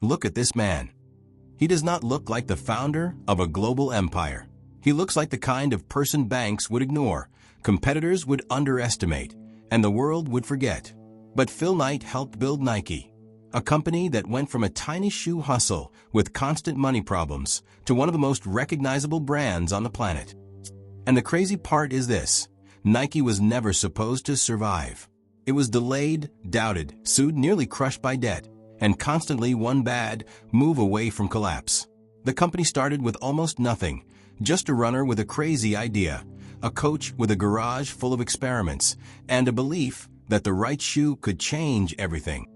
Look at this man. He does not look like the founder of a global empire. He looks like the kind of person banks would ignore, competitors would underestimate, and the world would forget. But Phil Knight helped build Nike, a company that went from a tiny shoe hustle with constant money problems to one of the most recognizable brands on the planet. And the crazy part is this: Nike was never supposed to survive. It was delayed, doubted, sued, nearly crushed by debt, and constantly one bad move away from collapse. The company started with almost nothing, just a runner with a crazy idea, a coach with a garage full of experiments, and a belief that the right shoe could change everything.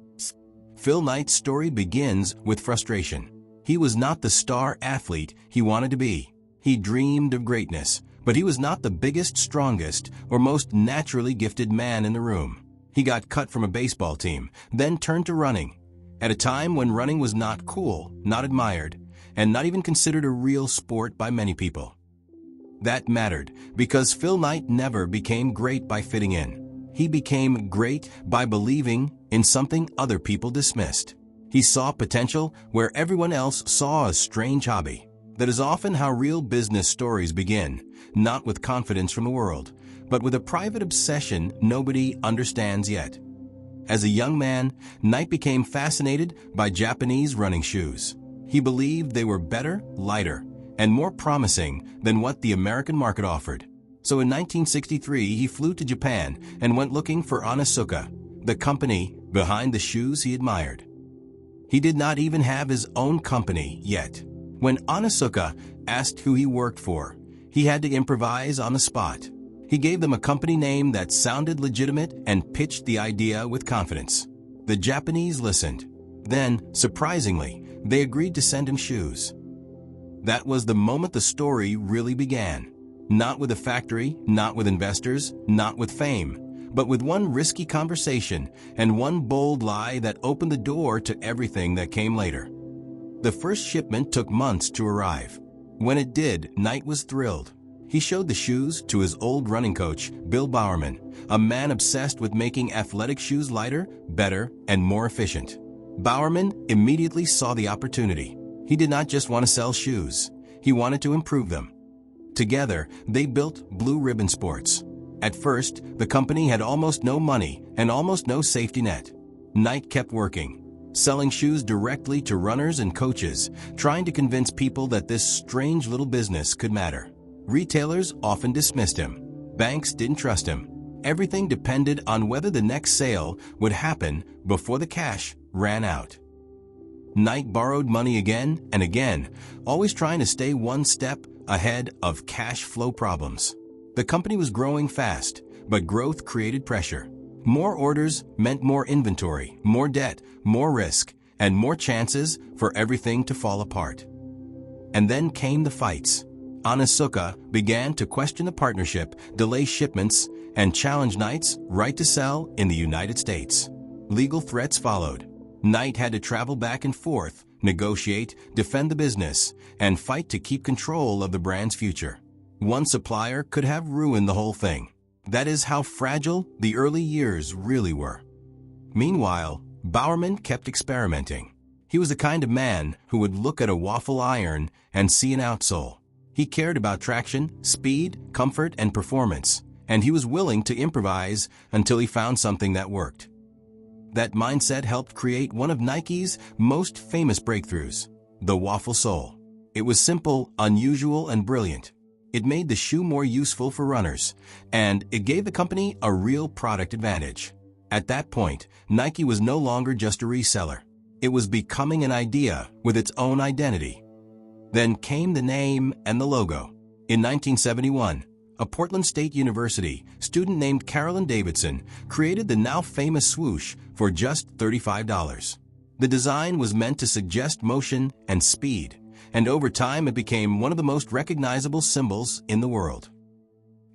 Phil Knight's story begins with frustration. He was not the star athlete he wanted to be. He dreamed of greatness, but he was not the biggest, strongest, or most naturally gifted man in the room. He got cut from a baseball team, then turned to running, at a time when running was not cool, not admired, and not even considered a real sport by many people. That mattered because Phil Knight never became great by fitting in. He became great by believing in something other people dismissed. He saw potential where everyone else saw a strange hobby. That is often how real business stories begin, not with confidence from the world, but with a private obsession nobody understands yet. As a young man, Knight became fascinated by Japanese running shoes. He believed they were better, lighter, and more promising than what the American market offered. So in 1963, he flew to Japan and went looking for Onitsuka, the company behind the shoes he admired. He did not even have his own company yet. When Onitsuka asked who he worked for, he had to improvise on the spot. He gave them a company name that sounded legitimate and pitched the idea with confidence. The Japanese listened. Then, surprisingly, they agreed to send him shoes. That was the moment the story really began. Not with a factory, not with investors, not with fame, but with one risky conversation and one bold lie that opened the door to everything that came later. The first shipment took months to arrive. When it did, Knight was thrilled. He showed the shoes to his old running coach, Bill Bowerman, a man obsessed with making athletic shoes lighter, better, and more efficient. Bowerman immediately saw the opportunity. He did not just want to sell shoes. He wanted to improve them. Together, they built Blue Ribbon Sports. At first, the company had almost no money and almost no safety net. Knight kept working, selling shoes directly to runners and coaches, trying to convince people that this strange little business could matter. Retailers often dismissed him. Banks didn't trust him. Everything depended on whether the next sale would happen before the cash ran out. Knight borrowed money again and again, always trying to stay one step ahead of cash flow problems. The company was growing fast, but growth created pressure. More orders meant more inventory, more debt, more risk, and more chances for everything to fall apart. And then came the fights. Onitsuka began to question the partnership, delay shipments, and challenge Knight's right to sell in the United States. Legal threats followed. Knight had to travel back and forth, negotiate, defend the business, and fight to keep control of the brand's future. One supplier could have ruined the whole thing. That is how fragile the early years really were. Meanwhile, Bowerman kept experimenting. He was the kind of man who would look at a waffle iron and see an outsole. He cared about traction, speed, comfort, and performance, and he was willing to improvise until he found something that worked. That mindset helped create one of Nike's most famous breakthroughs, the waffle sole. It was simple, unusual, and brilliant. It made the shoe more useful for runners, and it gave the company a real product advantage. At that point, Nike was no longer just a reseller. It was becoming an idea with its own identity. Then came the name and the logo. In 1971, a Portland State University student named Carolyn Davidson created the now famous Swoosh for just $35. The design was meant to suggest motion and speed, and over time it became one of the most recognizable symbols in the world.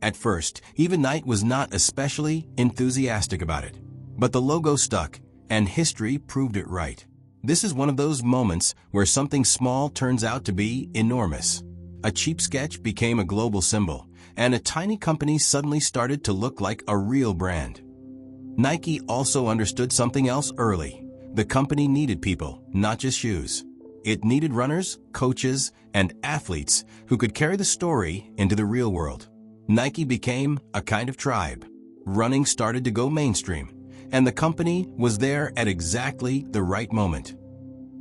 At first, even Knight was not especially enthusiastic about it, but the logo stuck, and history proved it right. This is one of those moments where something small turns out to be enormous. A cheap sketch became a global symbol, and a tiny company suddenly started to look like a real brand. Nike also understood something else early. The company needed people, not just shoes. It needed runners, coaches, and athletes who could carry the story into the real world. Nike became a kind of tribe. Running started to go mainstream, and the company was there at exactly the right moment.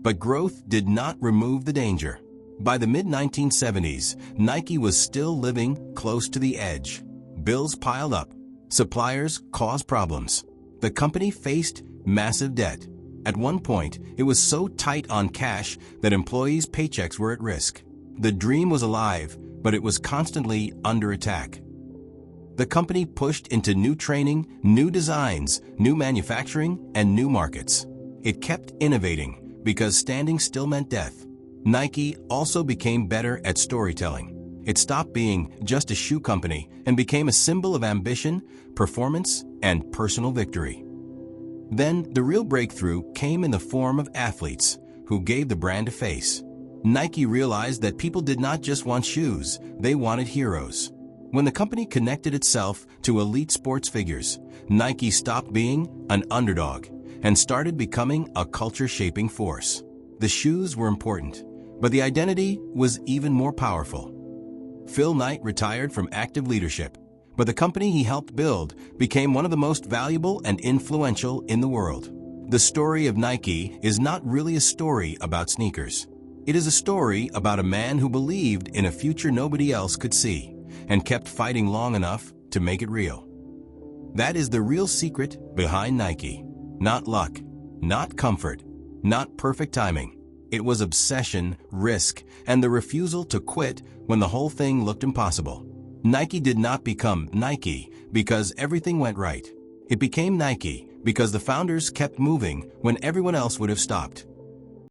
But growth did not remove the danger. By the mid-1970s, Nike was still living close to the edge. Bills piled up. Suppliers caused problems. The company faced massive debt. At one point, it was so tight on cash that employees' paychecks were at risk. The dream was alive, but it was constantly under attack. The company pushed into new training, new designs, new manufacturing, and new markets. It kept innovating because standing still meant death. Nike also became better at storytelling. It stopped being just a shoe company and became a symbol of ambition, performance, and personal victory. Then, the real breakthrough came in the form of athletes who gave the brand a face. Nike realized that people did not just want shoes, they wanted heroes. When the company connected itself to elite sports figures, Nike stopped being an underdog and started becoming a culture-shaping force. The shoes were important, but the identity was even more powerful. Phil Knight retired from active leadership, but the company he helped build became one of the most valuable and influential in the world. The story of Nike is not really a story about sneakers. It is a story about a man who believed in a future nobody else could see and kept fighting long enough to make it real. That is the real secret behind Nike. Not luck, not comfort, not perfect timing. It was obsession, risk, and the refusal to quit when the whole thing looked impossible. Nike did not become Nike because everything went right. It became Nike because the founders kept moving when everyone else would have stopped.